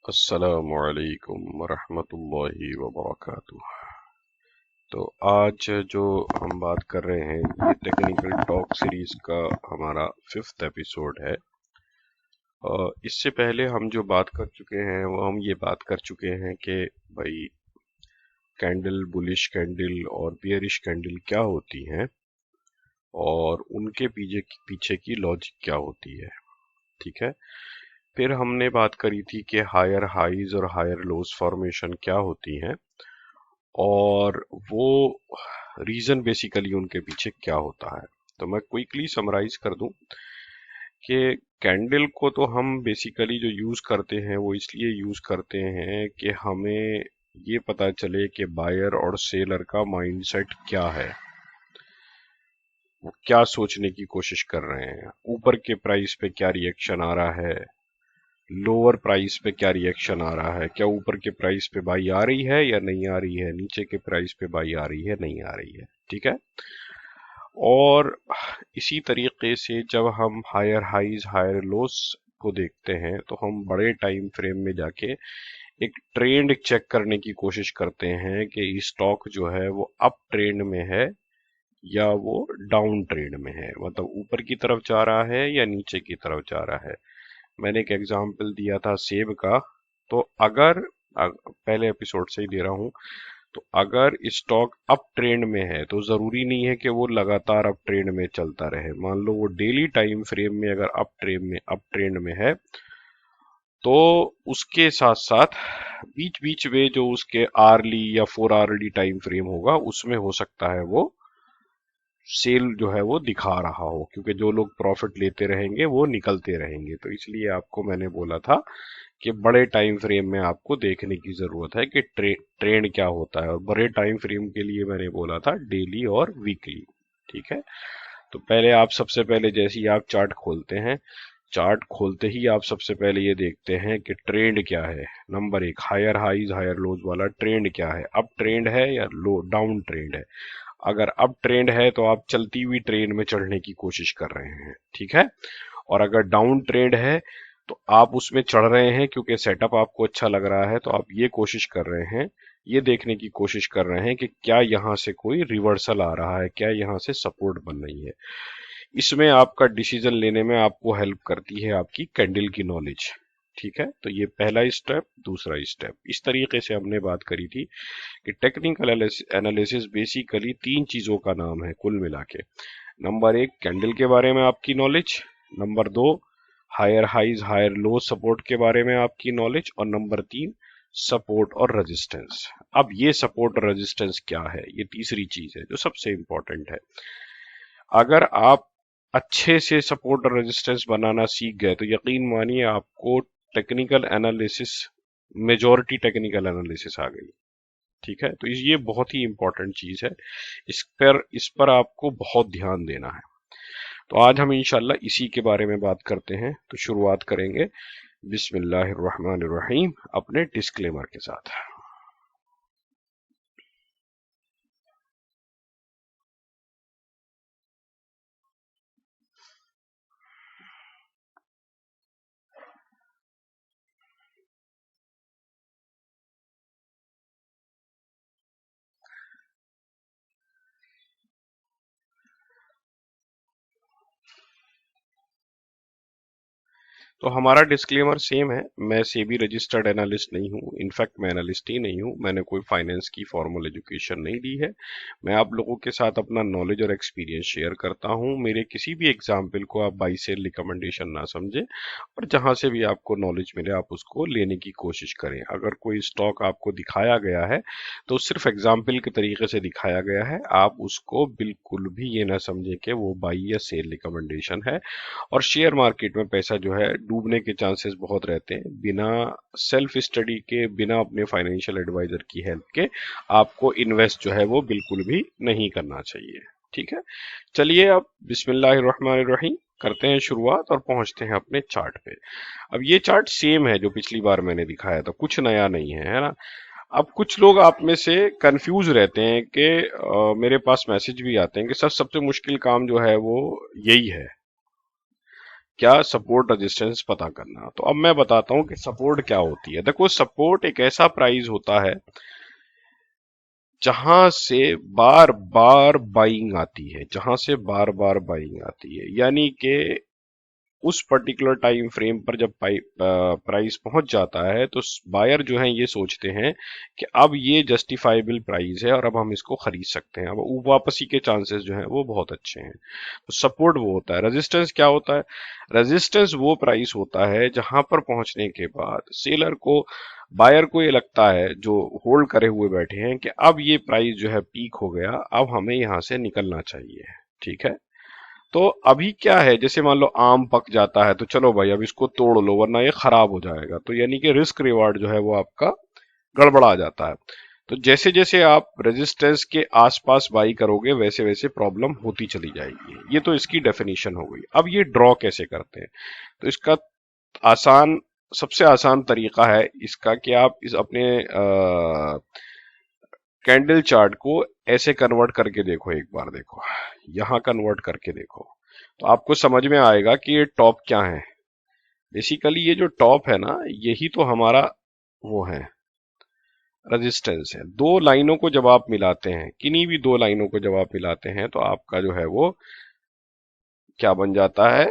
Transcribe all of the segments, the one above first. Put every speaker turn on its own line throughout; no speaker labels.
अस्सलामुअलैकुम वरहमतुल्लाहि वबरकातुह। तो आज जो हम बात कर रहे हैं ये टेक्निकल टॉक सीरीज का हमारा 5th एपिसोड है। इससे पहले हम जो बात कर चुके हैं वो हम ये बात कर चुके हैं कि भाई कैंडल, बुलिश कैंडल और बियरिश कैंडल क्या होती हैं और उनके पीछे की लॉजिक क्या होती है। ठीक है। फिर हमने बात करी थी कि हायर हाइज और हायर लोज फॉर्मेशन क्या होती हैं और वो रीजन बेसिकली उनके पीछे क्या होता है। तो मैं क्विकली समराइज कर दूं कि कैंडल को तो हम बेसिकली जो यूज करते हैं वो इसलिए यूज करते हैं कि हमें ये पता चले कि बायर और सेलर का माइंडसेट क्या है, वो क्या सोचने की कोशिश कर रहे हैं, ऊपर के प्राइस पे क्या रिएक्शन आ रहा है, लोअर प्राइस पे क्या रिएक्शन आ रहा है, क्या ऊपर के प्राइस पे बाई आ रही है या नहीं आ रही है, नीचे के प्राइस पे बाई आ रही है नहीं आ रही है। ठीक है। और इसी तरीके से जब हम हायर हाइज हायर लोस को देखते हैं तो हम बड़े टाइम फ्रेम में जाके एक ट्रेंड चेक करने की कोशिश करते हैं कि स्टॉक जो है वो अप ट्रेंड में है या वो डाउन ट्रेंड में है, मतलब ऊपर की तरफ जा रहा है या नीचे की तरफ जा रहा है। मैंने एक एग्जांपल दिया था सेब का। तो अगर पहले एपिसोड से ही दे रहा हूं, तो अगर स्टॉक अप ट्रेंड में है तो जरूरी नहीं है कि वो लगातार अप ट्रेंड में चलता रहे। मान लो वो डेली टाइम फ्रेम में अगर अप ट्रेंड में है तो उसके साथ साथ बीच बीच में जो उसके आरली या 4 आरली टाइम फ्रेम होगा उसमें हो सकता है वो सेल जो है वो दिखा रहा हो, क्योंकि जो लोग प्रॉफिट लेते रहेंगे वो निकलते रहेंगे। तो इसलिए आपको मैंने बोला था कि बड़े टाइम फ्रेम में आपको देखने की जरूरत है कि ट्रेंड क्या होता है, और बड़े टाइम फ्रेम के लिए मैंने बोला था डेली और वीकली। ठीक है। तो पहले आप सबसे पहले जैसे ही आप चार्ट खोलते हैं, चार्ट खोलते ही आप सबसे पहले ये देखते हैं कि ट्रेंड क्या है। नंबर एक, हायर हाइज हायर लोज वाला ट्रेंड क्या है, अप ट्रेंड है या लो डाउन ट्रेंड है। अगर अप ट्रेंड है तो आप चलती हुई ट्रेन में चढ़ने की कोशिश कर रहे हैं। ठीक है। और अगर डाउन ट्रेंड है तो आप उसमें चढ़ रहे हैं क्योंकि सेटअप आपको अच्छा लग रहा है, तो आप ये कोशिश कर रहे हैं, ये देखने की कोशिश कर रहे हैं कि क्या यहां से कोई रिवर्सल आ रहा है, क्या यहां से सपोर्ट बन रही है। इसमें आपका डिसीजन लेने में आपको हेल्प करती है आपकी कैंडल की नॉलेज। ठीक है। तो ये पहला स्टेप। दूसरा स्टेप, इस तरीके से हमने बात करी थी कि टेक्निकल एनालिसिस बेसिकली 3 चीजों का नाम है कुल मिला के। नंबर एक, कैंडल के बारे में आपकी नॉलेज। नंबर दो, higher highs higher low support के बारे में आपकी नॉलेज। और नंबर तीन, सपोर्ट और रेजिस्टेंस। अब ये सपोर्ट और रेजिस्टेंस क्या है, ये तीसरी चीज है जो सबसे इंपॉर्टेंट है। अगर आप अच्छे से सपोर्ट और रेजिस्टेंस बनाना सीख गए तो यकीन मानिए आपको technical analysis, majority technical analysis आ गई। ठीक है। तो ये बहुत ही इंपॉर्टेंट चीज है, इस पर आपको बहुत ध्यान देना है। तो आज हम इंशाल्लाह इसी के बारे में बात करते हैं। तो शुरुआत करेंगे बिस्मिल्लाहिर्रहमानिर्रहीम अपने डिस्क्लेमर के साथ। तो हमारा डिस्क्लेमर सेम है। मैं सेबी रजिस्टर्ड एनालिस्ट नहीं हूँ, इनफैक्ट मैं एनालिस्ट ही नहीं हूँ, मैंने कोई फाइनेंस की फॉर्मल एजुकेशन नहीं ली है। मैं आप लोगों के साथ अपना नॉलेज और एक्सपीरियंस शेयर करता हूँ। मेरे किसी भी एग्जाम्पल को आप बाई सेल रिकमेंडेशन ना समझे, और जहां से भी आपको नॉलेज मिले आप उसको लेने की कोशिश करें। अगर कोई स्टॉक आपको दिखाया गया है तो सिर्फ एग्जाम्पल के तरीके से दिखाया गया है, आप उसको बिल्कुल भी ये ना समझे कि वो बाई या सेल रिकमेंडेशन है। और शेयर मार्केट में पैसा जो है डूबने के चांसेस बहुत रहते हैं। बिना सेल्फ स्टडी के, बिना अपने फाइनेंशियल एडवाइजर की हेल्प के आपको इन्वेस्ट जो है वो बिल्कुल भी नहीं करना चाहिए। ठीक है। चलिए अब बिस्मिल्लाहिर्रहमानिर्रहीम करते हैं शुरुआत और पहुंचते हैं अपने चार्ट पे। अब ये चार्ट सेम है जो पिछली बार मैंने दिखाया था, कुछ नया नहीं है ना। अब कुछ लोग आप में से कंफ्यूज रहते हैं कि मेरे पास मैसेज भी आते हैं कि सर सबसे मुश्किल काम जो है वो यही है क्या सपोर्ट रेजिस्टेंस पता करना। तो अब मैं बताता हूं कि सपोर्ट क्या होती है। देखो, सपोर्ट एक ऐसा प्राइस होता है जहां से बार बार बाइंग आती है, जहां से बार बार बाइंग आती है, यानी कि उस पर्टिकुलर टाइम फ्रेम पर जब प्राइस पहुंच जाता है तो बायर जो है ये सोचते हैं कि अब ये जस्टिफाइबल प्राइस है और अब हम इसको खरीद सकते हैं, अब वापसी के चांसेस जो है वो बहुत अच्छे हैं। तो सपोर्ट वो होता है। रेजिस्टेंस क्या होता है? रेजिस्टेंस वो प्राइस होता है जहां पर पहुंचने के बाद सेलर को, बायर को ये लगता है, जो होल्ड करे हुए बैठे हैं, कि अब ये प्राइस जो है पीक हो गया, अब हमें यहां से निकलना चाहिए। ठीक है। तो अभी क्या है, जैसे मान लो आम पक जाता है तो चलो भाई अब इसको तोड़ लो वरना ये खराब हो जाएगा, तो यानी कि रिस्क रिवार्ड जो है वो आपका गड़बड़ा जाता है। तो जैसे जैसे आप रेजिस्टेंस के आसपास बाई करोगे वैसे वैसे प्रॉब्लम होती चली जाएगी। ये तो इसकी डेफिनेशन हो गई। अब ये ड्रॉ कैसे करते हैं? तो इसका आसान, सबसे आसान तरीका है इसका कि आप इस अपने कैंडल चार्ट को ऐसे कन्वर्ट करके देखो, एक बार देखो, यहां कन्वर्ट करके देखो, तो आपको समझ में आएगा कि ये टॉप क्या है। बेसिकली ये जो टॉप है ना, यही तो हमारा वो है, रेजिस्टेंस है। दो लाइनों को जब आप मिलाते हैं, किन्हीं भी दो लाइनों को जब आप मिलाते हैं, तो आपका जो है वो क्या बन जाता है,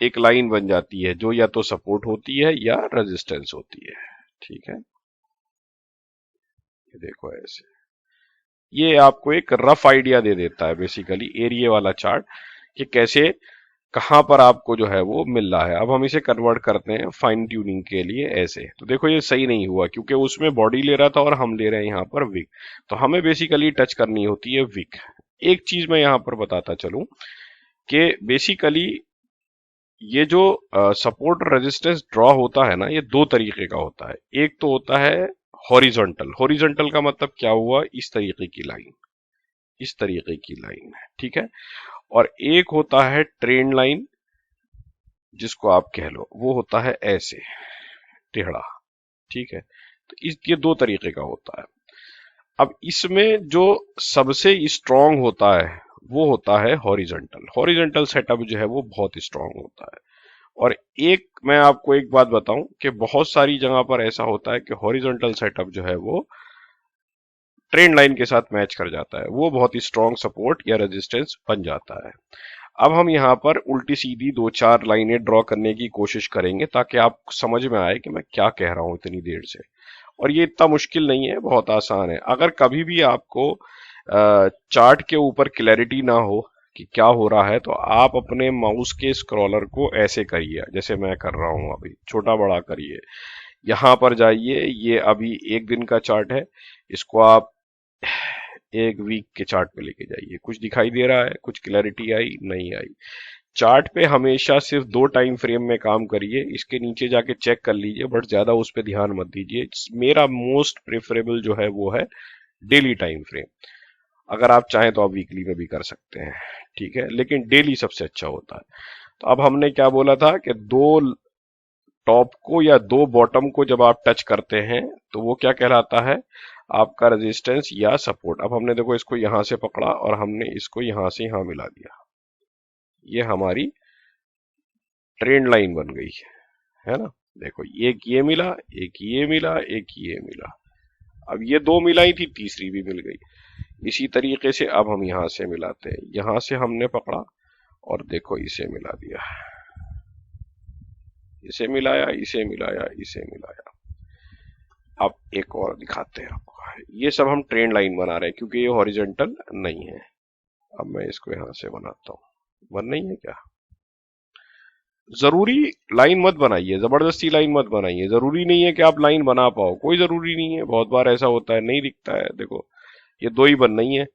एक लाइन बन जाती है जो या तो सपोर्ट होती है या रेजिस्टेंस होती है। ठीक है, ये देखो ऐसे, ये आपको एक रफ आइडिया दे देता है बेसिकली एरिया वाला चार्ट, कि कैसे, कहां पर आपको जो है वो मिल रहा है। अब हम इसे कन्वर्ट करते हैं फाइन ट्यूनिंग के लिए ऐसे। तो देखो ये सही नहीं हुआ क्योंकि उसमें बॉडी ले रहा था और हम ले रहे हैं यहाँ पर विक। तो हमें बेसिकली टच करनी होती है विक। एक चीज मैं यहाँ पर बताता चलूं कि बेसिकली ये जो सपोर्ट रेजिस्टेंस ड्रॉ होता है ना, ये दो तरीके का होता है। एक तो होता है हॉरिजॉन्टल। हॉरिजॉन्टल का मतलब क्या हुआ, इस तरीके की लाइन, इस तरीके की लाइन है। ठीक है। और एक होता है ट्रेंड लाइन, जिसको आप कह लो, वो होता है ऐसे टेढ़ा। ठीक है। तो ये दो तरीके का होता है। अब इसमें जो सबसे स्ट्रांग होता है वो होता है हॉरिजॉन्टल। हॉरिजॉन्टल सेटअप जो है वो बहुत स्ट्रांग होता है। और एक मैं आपको एक बात बताऊं कि बहुत सारी जगह पर ऐसा होता है कि हॉरिजॉन्टल सेटअप जो है वो ट्रेंड लाइन के साथ मैच कर जाता है, वो बहुत ही स्ट्रांग सपोर्ट या रेजिस्टेंस बन जाता है। अब हम यहाँ पर उल्टी सीधी दो चार लाइनें ड्रॉ करने की कोशिश करेंगे ताकि आपको समझ में आए कि मैं क्या कह रहा हूं इतनी देर से। और ये इतना मुश्किल नहीं है, बहुत आसान है। अगर कभी भी आपको चार्ट के ऊपर क्लैरिटी ना हो कि क्या हो रहा है, तो आप अपने माउस के स्क्रॉलर को ऐसे करिए जैसे मैं कर रहा हूं, अभी छोटा बड़ा करिए, यहां पर जाइए। ये अभी एक दिन का चार्ट है, इसको आप एक वीक के चार्ट पे लेके जाइए। कुछ दिखाई दे रहा है, कुछ क्लैरिटी आई? नहीं आई। चार्ट पे हमेशा सिर्फ दो टाइम फ्रेम में काम करिए, इसके नीचे जाके चेक कर लीजिए, बट ज्यादा उस पर ध्यान मत दीजिए। मेरा मोस्ट प्रेफरेबल जो है वो है डेली टाइम फ्रेम। अगर आप चाहें तो आप वीकली में भी कर सकते हैं, ठीक है, लेकिन डेली सबसे अच्छा होता है। तो अब हमने क्या बोला था कि दो टॉप को या दो बॉटम को जब आप टच करते हैं तो वो क्या कहलाता है, आपका रेजिस्टेंस या सपोर्ट। अब हमने देखो इसको यहां से पकड़ा और हमने इसको यहां से यहां मिला दिया, ये हमारी ट्रेंड लाइन बन गई है ना। देखो एक ये मिला, एक ये मिला, एक ये मिला, अब ये दो मिलाई थी, तीसरी भी मिल गई। इसी तरीके से अब हम यहां से मिलाते हैं, यहां से हमने पकड़ा और देखो इसे मिला दिया, इसे मिलाया, इसे मिलाया, इसे मिलाया। अब एक और दिखाते हैं आपको, ये सब हम ट्रेंड लाइन बना रहे हैं क्योंकि ये हॉरिजॉन्टल नहीं है। अब मैं इसको यहां से बनाता हूं, बन नहीं है क्या? जरूरी लाइन मत बनाइए, जबरदस्ती लाइन मत बनाइए। जरूरी नहीं है कि आप लाइन बना पाओ, कोई जरूरी नहीं है। बहुत बार ऐसा होता है नहीं दिखता है, देखो ये दो ही बन नहीं है,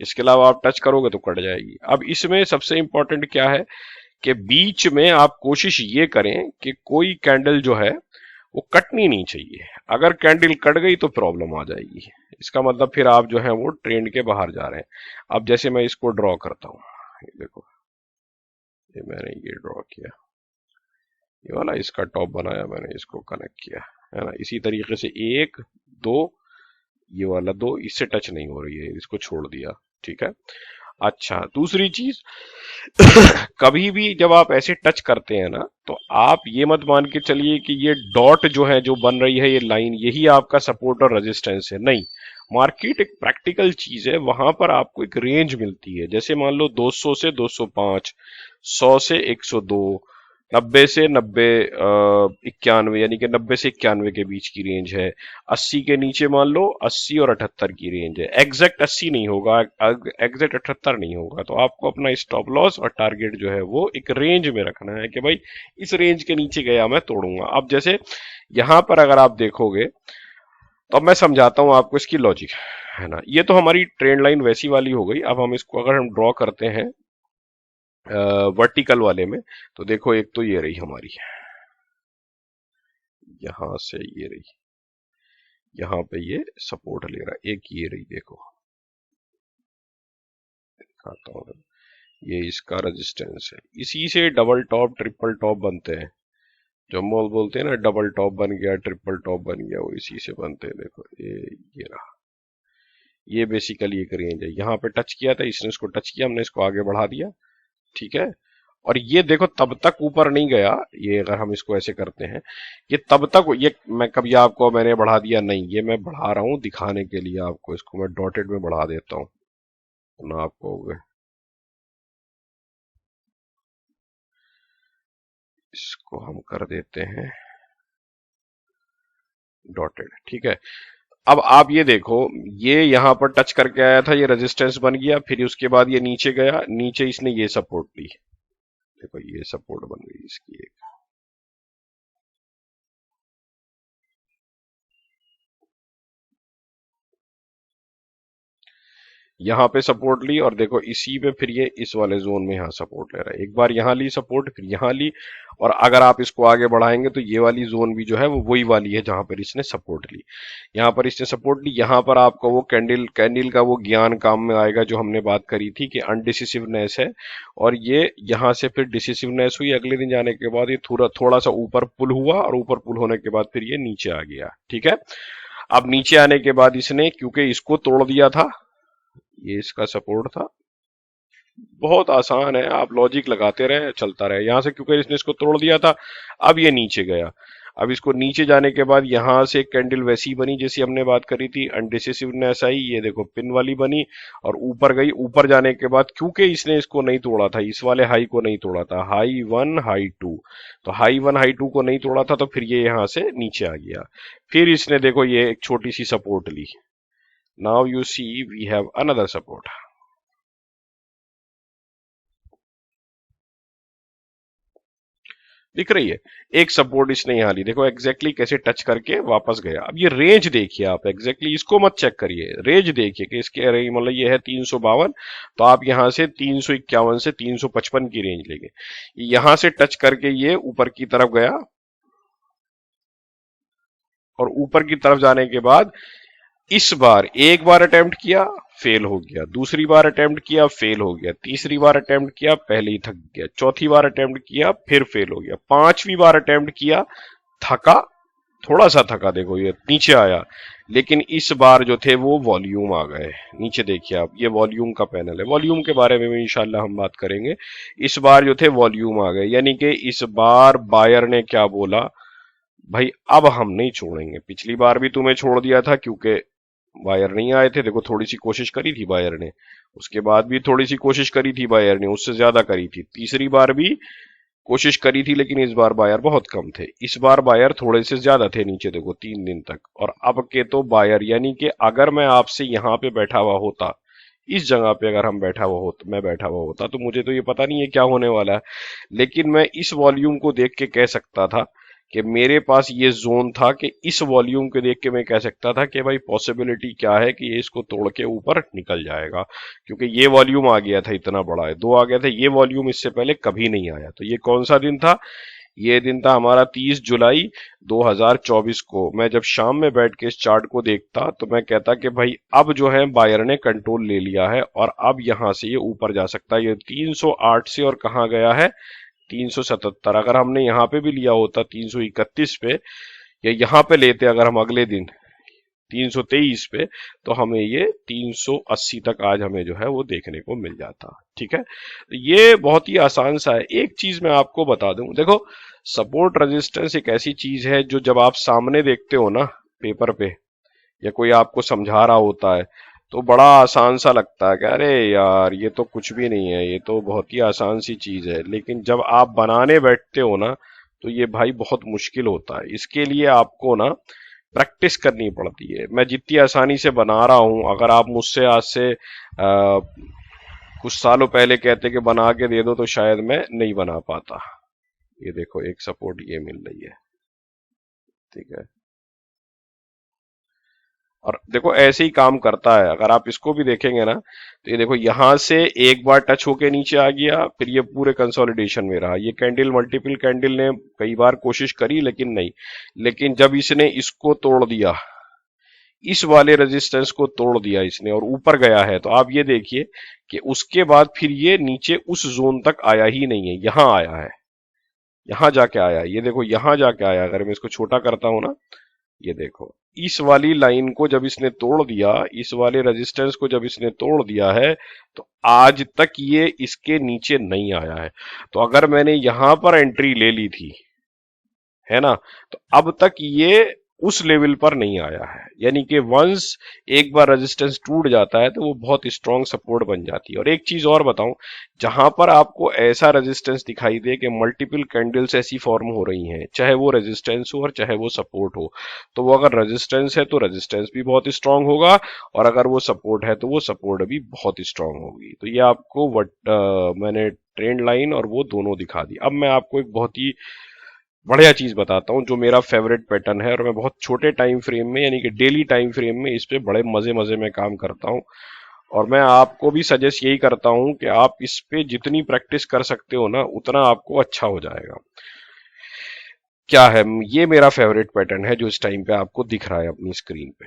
इसके अलावा आप टच करोगे तो कट जाएगी। अब इसमें सबसे इंपॉर्टेंट क्या है कि बीच में आप कोशिश ये करें कि कोई कैंडल जो है वो कटनी नहीं चाहिए। अगर कैंडल कट गई तो प्रॉब्लम आ जाएगी, इसका मतलब फिर आप जो है वो ट्रेंड के बाहर जा रहे हैं। अब जैसे मैं इसको ड्रॉ करता हूं, ये देखो, ये मैंने ये ड्रॉ किया, ये वाला इसका टॉप बनाया मैंने, इसको कनेक्ट किया, है ना। इसी तरीके से एक दो, ये वाला दो, इससे टच नहीं हो रही है, इसको छोड़ दिया। ठीक है। अच्छा, दूसरी चीज कभी भी जब आप ऐसे टच करते हैं ना, तो आप ये मत मान के चलिए कि ये डॉट जो है, जो बन रही है ये लाइन, यही आपका सपोर्ट और रेजिस्टेंस है। नहीं, मार्केट एक प्रैक्टिकल चीज है, वहां पर आपको एक रेंज मिलती है। जैसे मान लो 200 से 205, 100 से 102, 90 से 90 91, यानी कि 90 से 91 के बीच की रेंज है। 80 के नीचे मान लो 80 और 78 की रेंज है। एग्जैक्ट 80 नहीं होगा, एग्जैक्ट 78 नहीं होगा। तो आपको अपना स्टॉप लॉस और टारगेट जो है वो एक रेंज में रखना है कि भाई इस रेंज के नीचे गया मैं तोड़ूंगा। अब जैसे यहां पर अगर आप देखोगे, तो अब मैं समझाता हूं आपको इसकी लॉजिक, है ना। ये तो हमारी ट्रेंड लाइन वैसी वाली हो गई। अब हम इसको अगर हम ड्रॉ करते हैं वर्टिकल वाले में, तो देखो एक तो ये रही हमारी, यहां से ये रही, यहाँ पे ये सपोर्ट ले रहा है। एक ये रही, देखो दिखाता हूँ, ये इसका रेजिस्टेंस है। इसी से डबल टॉप ट्रिपल टॉप बनते हैं, जो मॉल बोलते हैं ना, डबल टॉप बन गया, ट्रिपल टॉप बन गया, वो इसी से बनते हैं। देखो ये रहा, ये बेसिकली एक रेंज है। यहाँ पे टच किया था इसने, इसको टच किया, हमने इसको आगे बढ़ा दिया, ठीक है। और ये देखो तब तक ऊपर नहीं गया, ये अगर हम इसको ऐसे करते हैं, ये तब तक, ये मैं कभी आपको मैंने बढ़ा दिया नहीं, ये मैं बढ़ा रहा हूं दिखाने के लिए आपको। इसको मैं डॉटेड में बढ़ा देता हूं ना आपको, इसको हम कर देते हैं डॉटेड, ठीक है। अब आप ये देखो, ये यहां पर टच करके आया था, ये रेजिस्टेंस बन गया, फिर उसके बाद ये नीचे गया, नीचे इसने ये सपोर्ट ली, देखो ये सपोर्ट बन गई इसकी एक। यहाँ पे सपोर्ट ली, और देखो इसी पे फिर ये इस वाले जोन में यहाँ सपोर्ट ले रहा है। एक बार यहाँ ली सपोर्ट, फिर यहाँ ली, और अगर आप इसको आगे बढ़ाएंगे तो ये वाली जोन भी जो है वो वही वाली है जहां पर इसने सपोर्ट ली। यहाँ पर इसने सपोर्ट ली, यहाँ पर आपका वो कैंडल कैंडल का वो ज्ञान काम में आएगा जो हमने बात करी थी कि अनडिसिसिवनेस है। और ये यहाँ से फिर डिसिसिवनेस हुई, अगले दिन जाने के बाद ये थोड़ा थोड़ा सा ऊपर पुल हुआ, और ऊपर पुल होने के बाद फिर ये नीचे आ गया, ठीक है। अब नीचे आने के बाद इसने, क्योंकि इसको तोड़ दिया था, ये इसका सपोर्ट था, बहुत आसान है, आप लॉजिक लगाते रहे चलता रहे। यहां से क्योंकि इसने इसको तोड़ दिया था, अब ये नीचे गया। अब इसको नीचे जाने के बाद यहां से कैंडल वैसी बनी जैसी हमने बात करी थी, अनडिसिसिवनेस आई, ये देखो पिन वाली बनी, और ऊपर गई। ऊपर जाने के बाद क्योंकि इसने इसको नहीं तोड़ा था, इस वाले हाई को नहीं तोड़ा था, हाई 1 हाई 2, तो हाई 1 हाई 2 को नहीं तोड़ा था, तो फिर ये यहां से नीचे आ गया। फिर इसने देखो ये एक छोटी सी सपोर्ट ली। Now you see we have another support, दिख रही है। एक सपोर्ट इसने यहां ली, देखो एग्जैक्टली कैसे टच करके वापस गया। अब ये रेंज देखिए आप, एग्जैक्टली इसको मत चेक करिए, रेंज देखिए कि इसके मतलब ये है 352, तो आप यहां से 351 से 355 की रेंज लेंगे। यहां से टच करके ये ऊपर की तरफ गया, और ऊपर की तरफ जाने के बाद इस बार एक बार अटेम्प्ट किया, फेल हो गया, दूसरी बार अटेम्प्ट किया, फेल हो गया, तीसरी बार अटेम्प्ट किया, पहले ही थक गया, चौथी बार अटेम्प्ट किया, फिर फेल हो गया, पांचवी बार अटेम्प्ट किया, थका, थोड़ा सा थका, देखो ये नीचे आया, लेकिन इस बार जो थे वो वॉल्यूम आ गए। नीचे देखिए आप, ये वॉल्यूम का पैनल है, वॉल्यूम के बारे में भी इंशाल्लाह हम बात करेंगे। इस बार जो थे वॉल्यूम आ गए, यानी कि इस बार बायर ने क्या बोला, भाई अब हम नहीं छोड़ेंगे। पिछली बार भी तुम्हें छोड़ दिया था क्योंकि बायर नहीं आए थे, देखो थोड़ी सी कोशिश करी थी बायर ने, उसके बाद भी थोड़ी सी कोशिश करी थी बायर ने, उससे ज्यादा करी थी, तीसरी बार भी कोशिश करी थी, लेकिन इस बार बायर बहुत कम थे। इस बार बायर थोड़े से ज्यादा थे नीचे, देखो 3 दिन तक। और अब के तो बायर, यानी कि अगर मैं आपसे यहाँ पे बैठा हुआ होता, इस जगह पे अगर हम बैठा हुआ होता, मैं बैठा हुआ होता, तो मुझे तो ये पता नहीं है क्या होने वाला है, लेकिन मैं इस वॉल्यूम को देख के कह सकता था कि मेरे पास ये जोन था, कि इस वॉल्यूम को देख के मैं कह सकता था कि भाई पॉसिबिलिटी क्या है कि ये इसको तोड़ के ऊपर निकल जाएगा, क्योंकि ये वॉल्यूम आ गया था, इतना बड़ा है, दो आ गया था, ये वॉल्यूम इससे पहले कभी नहीं आया। तो ये कौन सा दिन था, ये दिन था हमारा 30 जुलाई 2024 को। मैं जब शाम में बैठ के इस चार्ट को देखता, तो मैं कहता कि भाई अब जो है बायर ने कंट्रोल ले लिया है, और अब यहां से ये ऊपर जा सकता है। ये 308 से और कहाँ गया है, 377। अगर हमने यहाँ पे भी लिया होता 331 पे, या यहाँ पे लेते अगर हम अगले दिन 323 पे, तो हमें ये 380 तक आज हमें जो है वो देखने को मिल जाता। ठीक है, ये बहुत ही आसान सा है। एक चीज मैं आपको बता दूं, देखो सपोर्ट रेजिस्टेंस एक ऐसी चीज है जो जब आप सामने देखते हो ना पेपर पे, या कोई आपको समझा रहा होता है, तो बड़ा आसान सा लगता है कि अरे यार ये तो कुछ भी नहीं है, ये तो बहुत ही आसान सी चीज है। लेकिन जब आप बनाने बैठते हो ना, तो ये भाई बहुत मुश्किल होता है। इसके लिए आपको ना प्रैक्टिस करनी पड़ती है। मैं जितनी आसानी से बना रहा हूं, अगर आप मुझसे आज से कुछ सालों पहले कहते कि बना के दे दो, तो शायद मैं नहीं बना पाता। ये देखो एक सपोर्ट ये मिल रही है, ठीक है, और देखो ऐसे ही काम करता है। अगर आप इसको भी देखेंगे ना, तो ये देखो यहां से एक बार टच होके नीचे आ गया, फिर ये पूरे कंसोलिडेशन में रहा। ये कैंडल, मल्टीपल कैंडल ने कई बार कोशिश करी लेकिन नहीं। लेकिन जब इसने इसको तोड़ दिया, इस वाले रेजिस्टेंस को तोड़ दिया इसने और ऊपर गया है, तो आप ये देखिए कि उसके बाद फिर ये नीचे उस जोन तक आया ही नहीं है, यहां आया है, यहां जाके आया। ये देखो यहां जाके आया। अगर मैं इसको छोटा करता हूं ना, ये देखो इस वाली लाइन को जब इसने तोड़ दिया, इस वाले रेजिस्टेंस को जब इसने तोड़ दिया है, तो आज तक ये इसके नीचे नहीं आया है। तो अगर मैंने यहां पर एंट्री ले ली थी, है ना, तो अब तक ये उस लेवल पर नहीं आया है। यानी कि वंस एक बार रेजिस्टेंस टूट जाता है तो वो बहुत स्ट्रॉन्ग सपोर्ट बन जाती है। और एक चीज और बताऊं, जहां पर आपको ऐसा रेजिस्टेंस दिखाई दे कि मल्टीपल कैंडल्स ऐसी फॉर्म हो रही हैं, चाहे वो रेजिस्टेंस हो और चाहे वो सपोर्ट हो, तो वो अगर रेजिस्टेंस है तो रेजिस्टेंस भी बहुत स्ट्रांग होगा, और अगर वो सपोर्ट है तो वो सपोर्ट भी बहुत स्ट्रांग होगी। तो ये आपको मैंने ट्रेंड लाइन और वो दोनों दिखा दी। अब मैं आपको एक बहुत ही बढ़िया चीज बताता हूं जो मेरा फेवरेट पैटर्न है, और मैं बहुत छोटे टाइम फ्रेम में, यानी कि डेली टाइम फ्रेम में इस पे बड़े मजे मजे में काम करता हूं। और मैं आपको भी सजेस्ट यही करता हूं कि आप इस पे जितनी प्रैक्टिस कर सकते हो ना, उतना आपको अच्छा हो जाएगा। क्या है, ये मेरा फेवरेट पैटर्न है जो इस टाइम पे आपको दिख रहा है अपनी स्क्रीन पे।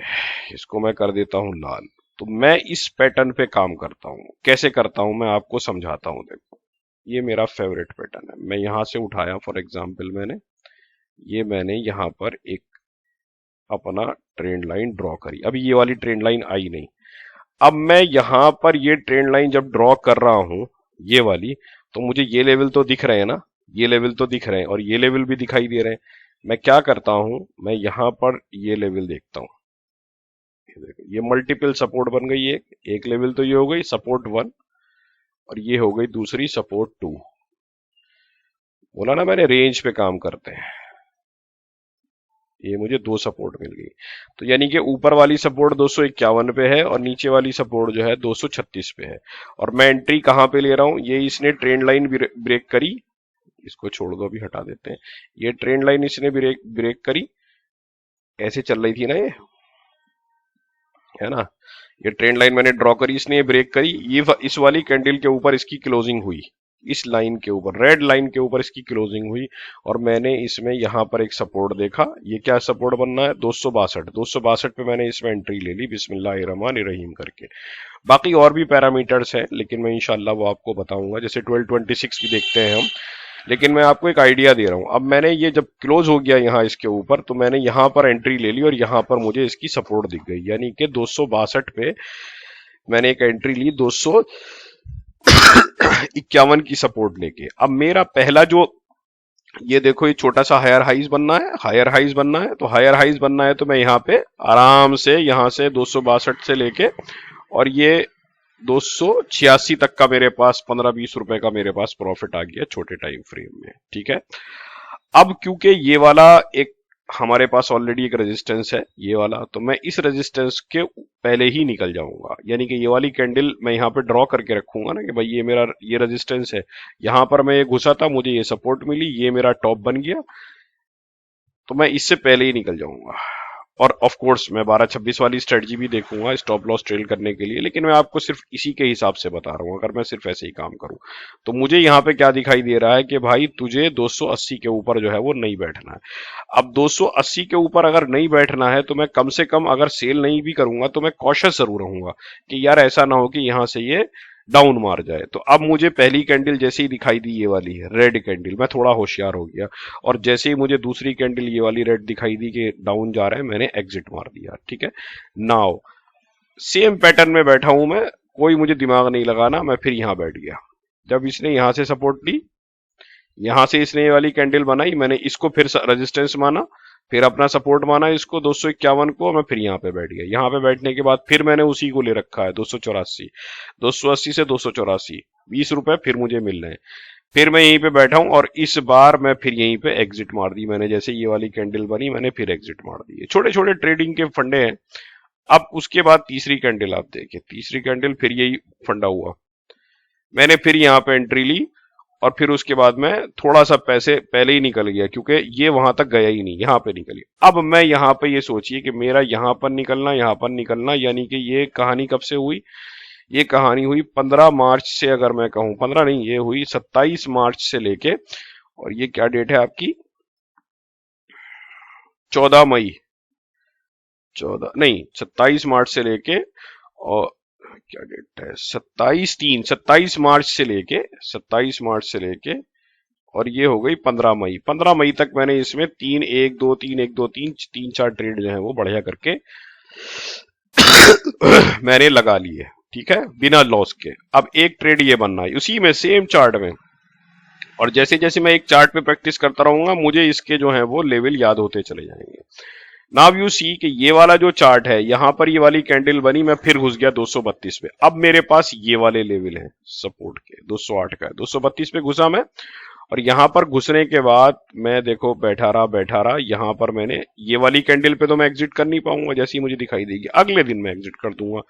इसको मैं कर देता हूं लाल। तो मैं इस पैटर्न पे काम करता हूं। कैसे करता हूं मैं आपको समझाता हूं। देखो ये मेरा फेवरेट पैटर्न है। मैं यहां से उठाया, फॉर एग्जाम्पल मैंने यहां पर एक अपना ट्रेंड लाइन ड्रॉ करी। अभी ये वाली ट्रेंड लाइन आई नहीं। अब मैं यहां पर ये ट्रेंड लाइन जब ड्रॉ कर रहा हूं, ये वाली, तो मुझे ये लेवल तो दिख रहे हैं ना, ये लेवल तो दिख रहे हैं और ये लेवल भी दिखाई दे रहे हैं। मैं क्या करता हूं, मैं यहां पर ये लेवल देखता हूं। ये देखो ये मल्टीपल सपोर्ट बन गई। एक लेवल तो ये हो गई सपोर्ट 1, और ये हो गई दूसरी सपोर्ट 2। बोला ना मैंने रेंज पे काम करते हैं। ये मुझे 2 सपोर्ट मिल गई। तो यानी कि ऊपर वाली सपोर्ट 251 पे है और नीचे वाली सपोर्ट जो है 236 पे है। और मैं एंट्री कहां पे ले रहा हूं, ये इसने ट्रेंड लाइन ब्रेक करी। इसको छोड़ दो, अभी हटा देते हैं। ये ट्रेंड लाइन इसने ब्रेक करी, ऐसे चल रही थी ना ये, है ना। ये ट्रेंड लाइन मैंने ड्रॉ करी, इसने ब्रेक करी। ये इस वाली कैंडल के ऊपर इसकी क्लोजिंग हुई, इस लाइन के ऊपर, रेड लाइन के ऊपर इसकी क्लोजिंग हुई। और मैंने इसमें यहां पर एक सपोर्ट देखा। ये क्या सपोर्ट बनना है, 262 पे मैंने इसमें एंट्री ले ली, बिस्मिल्लाहिर्रहमानिर्रहीम करके। बाकी और भी पैरामीटर्स हैं, लेकिन मैं इंशाल्लाह वो आपको बताऊंगा। जैसे 1226 भी देखते हैं हम, लेकिन मैं आपको एक आइडिया दे रहा हूं। अब मैंने ये जब क्लोज हो गया यहाँ इसके ऊपर, तो मैंने यहां पर एंट्री ले ली और यहां पर मुझे इसकी सपोर्ट दिख गई। यानी कि 262 पे मैंने एक एंट्री ली 251 की सपोर्ट लेके। अब मेरा पहला जो, ये देखो ये छोटा सा हायर हाइज बनना है, हायर हाइज बनना है। तो हायर हाइज बनना है तो मैं यहाँ पे आराम से यहाँ से 262 से लेके और ये 286 तक का मेरे पास 15-20 रुपए का मेरे पास प्रॉफिट आ गया छोटे टाइम फ्रेम में। ठीक है, अब क्योंकि ये वाला एक हमारे पास ऑलरेडी एक रेजिस्टेंस है, ये वाला, तो मैं इस रेजिस्टेंस के पहले ही निकल जाऊंगा। यानी कि ये वाली कैंडल मैं यहाँ पे ड्रॉ करके रखूंगा ना कि भाई ये मेरा ये रेजिस्टेंस है, यहां पर मैं ये घुसा था, मुझे ये सपोर्ट मिली, ये मेरा टॉप बन गया, तो मैं इससे पहले ही निकल जाऊंगा। और ऑफ कोर्स मैं 12-26 वाली स्ट्रेटजी भी देखूंगा स्टॉप लॉस ट्रेल करने के लिए, लेकिन मैं आपको सिर्फ इसी के हिसाब से बता रहा हूं। अगर मैं सिर्फ ऐसे ही काम करूं, तो मुझे यहां पे क्या दिखाई दे रहा है कि भाई तुझे 280 के ऊपर जो है वो नहीं बैठना है। अब 280 के ऊपर अगर नहीं बैठना है, तो मैं कम से कम अगर सेल नहीं भी करूंगा तो मैं कॉशियस जरूर रहूंगा कि यार ऐसा ना हो कि यहां से ये डाउन मार जाए। तो अब मुझे पहली कैंडल जैसे ही दिखाई दी ये वाली रेड कैंडल, मैं थोड़ा होशियार हो गया, और जैसे ही मुझे दूसरी कैंडल ये वाली रेड दिखाई दी कि डाउन जा रहा है, मैंने एग्जिट मार दिया। ठीक है, नाउ सेम पैटर्न में बैठा हूं मैं, कोई मुझे दिमाग नहीं लगाना, मैं फिर यहां बैठ गया। जब इसने यहां से सपोर्ट ली, यहां से इसने ये वाली कैंडल बनाई, मैंने इसको फिर रेजिस्टेंस माना, फिर अपना सपोर्ट माना इसको 251 को, मैं फिर यहाँ पे बैठ गया। यहाँ पे बैठने के बाद फिर मैंने उसी को ले रखा है 284, 280 से 284, 20 रुपए फिर मुझे मिल रहे हैं। फिर मैं यहीं पे बैठा हूं और इस बार मैं फिर यहीं पे एग्जिट मार दी मैंने। जैसे ये वाली कैंडल बनी, मैंने फिर एग्जिट मार दी। छोटे छोटे ट्रेडिंग के फंडे हैं। अब उसके बाद तीसरी कैंडल आप देखिए, तीसरी कैंडल फिर यही फंडा हुआ, मैंने फिर यहाँ पे एंट्री ली, और फिर उसके बाद मैं थोड़ा सा पैसे पहले ही निकल गया, क्योंकि ये वहां तक गया ही नहीं, यहां पे निकल गया। अब मैं यहाँ पे ये सोचिए कि मेरा यहाँ पर निकलना, यहाँ पर निकलना, यानी कि ये कहानी कब से हुई? ये कहानी हुई 15 मार्च से, अगर मैं कहूं 15 नहीं, ये हुई 27 मार्च से लेके, और ये क्या डेट है आपकी? 14 मई, 14 नहीं 27 मार्च से लेके, और क्या डेट है? 27 मार्च से लेके, 27 मार्च से लेके, और ये हो गई 15 मई। 15 मई तक मैंने इसमें 3 1 2 3 1 2 3 3 4 ट्रेड जो है वो बढ़िया करके मैंने लगा लिए। ठीक है, बिना लॉस के। अब एक ट्रेड ये बनना है उसी में, सेम चार्ट में, और जैसे जैसे मैं एक चार्ट पे प्रैक्टिस करता रहूंगा, मुझे इसके जो है वो लेवल याद होते चले जाएंगे। नाउ यू सी कि ये वाला जो चार्ट है, यहां पर ये वाली कैंडल बनी, मैं फिर घुस गया 232 पे। अब मेरे पास ये वाले लेवल हैं सपोर्ट के, 208 का है, 232 पे घुसा मैं, और यहां पर घुसने के बाद मैं देखो बैठा रहा। यहां पर मैंने ये वाली कैंडल पे तो मैं एग्जिट कर नहीं पाऊंगा, जैसी मुझे दिखाई देगी अगले दिन मैं एग्जिट कर दूंगा।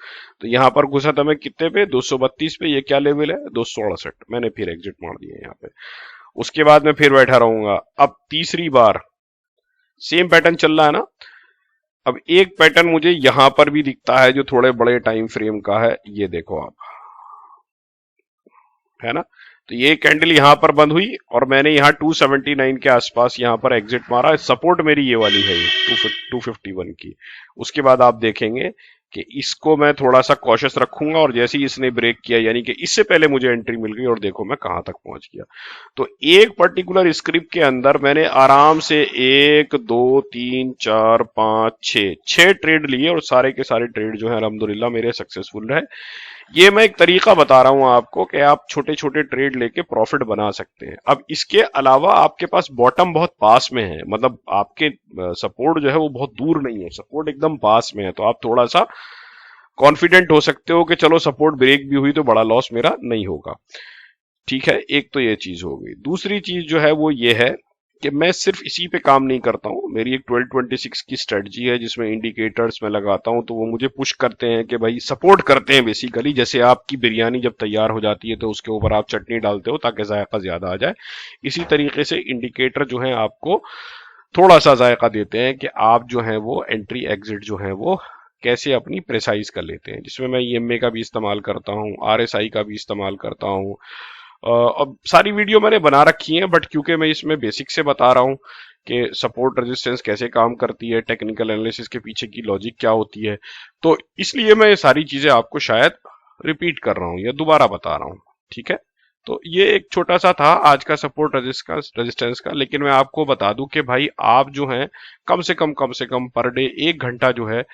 तो यहां पर घुसा था मैं कितने पे? 232 पे। ये क्या लेवल है? 268। मैंने फिर एग्जिट मार दिया यहाँ पे। उसके बाद मैं फिर बैठा रहूंगा। अब तीसरी बार सेम पैटर्न चल रहा है ना। अब एक पैटर्न मुझे यहां पर भी दिखता है जो थोड़े बड़े टाइम फ्रेम का है, ये देखो आप, है ना। तो ये कैंडल यहां पर बंद हुई, और मैंने यहां 279 के आसपास यहां पर एग्जिट मारा। सपोर्ट मेरी ये वाली है, ये 251 की। उसके बाद आप देखेंगे कि इसको मैं थोड़ा सा कॉशियस रखूंगा, और जैसे ही इसने ब्रेक किया, यानी कि इससे पहले मुझे एंट्री मिल गई, और देखो मैं कहां तक पहुंच गया। तो एक पर्टिकुलर स्क्रिप्ट के अंदर मैंने आराम से 1 2 3 4 5 6 ट्रेड लिए, और सारे के सारे ट्रेड जो है अल्हम्दुलिल्लाह मेरे सक्सेसफुल रहे। ये मैं एक तरीका बता रहा हूं आपको कि आप छोटे छोटे ट्रेड लेके प्रॉफिट बना सकते हैं। अब इसके अलावा आपके पास बॉटम बहुत पास में है, मतलब आपके सपोर्ट जो है वो बहुत दूर नहीं है, सपोर्ट एकदम पास में है। तो आप थोड़ा सा कॉन्फिडेंट हो सकते हो कि चलो सपोर्ट ब्रेक भी हुई तो बड़ा लॉस मेरा नहीं होगा। ठीक है, एक तो ये चीज हो गई। दूसरी चीज जो है वो ये है कि मैं सिर्फ इसी पे काम नहीं करता हूं। मेरी एक 1226 की स्ट्रेटजी है जिसमें इंडिकेटर्स में लगाता हूं, तो वो मुझे पुश करते हैं कि भाई सपोर्ट करते हैं बेसिकली। जैसे आपकी बिरयानी जब तैयार हो जाती है तो उसके ऊपर आप चटनी डालते हो ताकि जायका ज्यादा आ जाए, इसी तरीके से इंडिकेटर जो है आपको थोड़ा सा जायका देते हैं कि आप जो है वो एंट्री एग्जिट जो है वो कैसे अपनी प्रेसाइज कर लेते हैं। जिसमें मैं ईएमए का भी इस्तेमाल करता हूँ, आरएसआई का भी इस्तेमाल करता हूँ। अब सारी वीडियो मैंने बना रखी है, बट क्योंकि मैं इसमें बेसिक से बता रहा हूँ कि सपोर्ट रेजिस्टेंस कैसे काम करती है, टेक्निकल एनालिसिस के पीछे की लॉजिक क्या होती है, तो इसलिए मैं ये सारी चीजें आपको शायद रिपीट कर रहा हूँ या दोबारा बता रहा हूँ। ठीक है, तो ये एक छोटा सा था आज का सपोर्ट रेजिस्टेंस का। लेकिन मैं आपको बता दूं कि भाई आप जो है कम से कम पर डे 1 घंटा जो है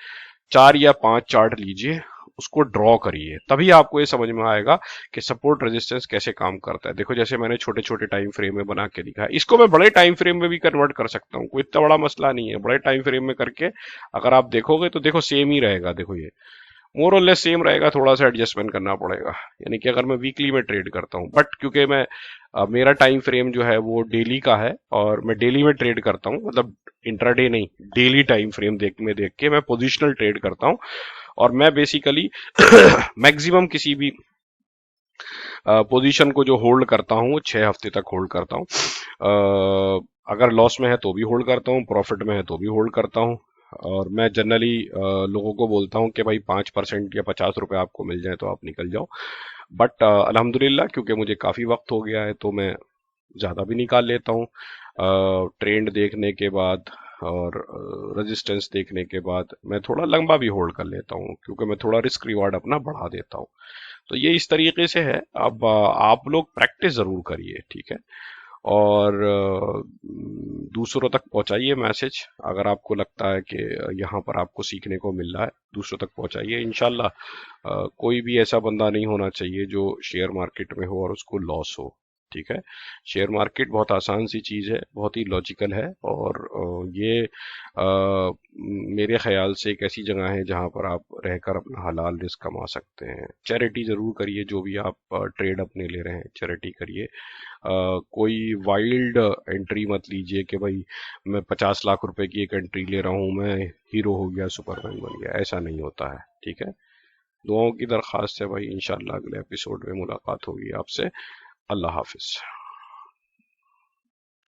4 या 5 चार्ट लीजिए, उसको ड्रॉ करिए, तभी आपको ये समझ में आएगा कि सपोर्ट रेजिस्टेंस कैसे काम करता है। देखो जैसे मैंने छोटे छोटे टाइम फ्रेम में बना के दिखा है, इसको मैं बड़े टाइम फ्रेम में भी कन्वर्ट कर सकता हूँ, कोई इतना बड़ा मसला नहीं है। बड़े टाइम फ्रेम में करके अगर आप देखोगे तो देखो सेम ही रहेगा, देखो ये मोर और लेस सेम रहेगा, थोड़ा सा एडजस्टमेंट करना पड़ेगा। यानी कि अगर मैं वीकली में ट्रेड करता हूँ, बट क्योंकि मैं मेरा टाइम फ्रेम जो है वो डेली का है, और मैं डेली में ट्रेड करता हूँ, मतलब इंट्राडे नहीं, डेली टाइम फ्रेम देख के मैं पोजिशनल ट्रेड करता हूँ। और मैं बेसिकली मैक्सिमम किसी भी पोजीशन को जो होल्ड करता हूँ 6 हफ्ते तक होल्ड करता हूँ। अगर लॉस में है तो भी होल्ड करता हूँ, प्रॉफिट में है तो भी होल्ड करता हूँ। और मैं जनरली लोगों को बोलता हूँ कि भाई 5% या 50 रुपए आपको मिल जाए तो आप निकल जाओ। बट अल्हम्दुलिल्लाह क्योंकि मुझे काफी वक्त हो गया है तो मैं ज्यादा भी निकाल लेता हूँ। ट्रेंड देखने के बाद और रेजिस्टेंस देखने के बाद मैं थोड़ा लंबा भी होल्ड कर लेता हूँ, क्योंकि मैं थोड़ा रिस्क रिवार्ड अपना बढ़ा देता हूँ। तो ये इस तरीके से है। अब आप लोग प्रैक्टिस जरूर करिए, ठीक है। और दूसरों तक पहुंचाइए मैसेज। अगर आपको लगता है कि यहाँ पर आपको सीखने को मिल रहा है, दूसरों तक पहुंचाइए। इंशाल्लाह कोई भी ऐसा बंदा नहीं होना चाहिए जो शेयर मार्केट में हो और उसको लॉस हो, ठीक है। शेयर मार्केट बहुत आसान सी चीज है, बहुत ही लॉजिकल है, और ये मेरे ख्याल से एक ऐसी जगह है जहां पर आप रहकर अपना हलाल रिस्क कमा सकते हैं। चैरिटी जरूर करिए, जो भी आप ट्रेड अपने ले रहे हैं चैरिटी करिए। कोई वाइल्ड एंट्री मत लीजिए कि भाई मैं 50 लाख रुपए की एक एंट्री ले रहा हूं, मैं हीरो हो गया, सुपरमैन बन गया। ऐसा नहीं होता है, ठीक है। दुआओं की दरख्वास्त है भाई। इंशाल्लाह अगले एपिसोड में मुलाकात होगी आपसे। अल्लाह हाफिज।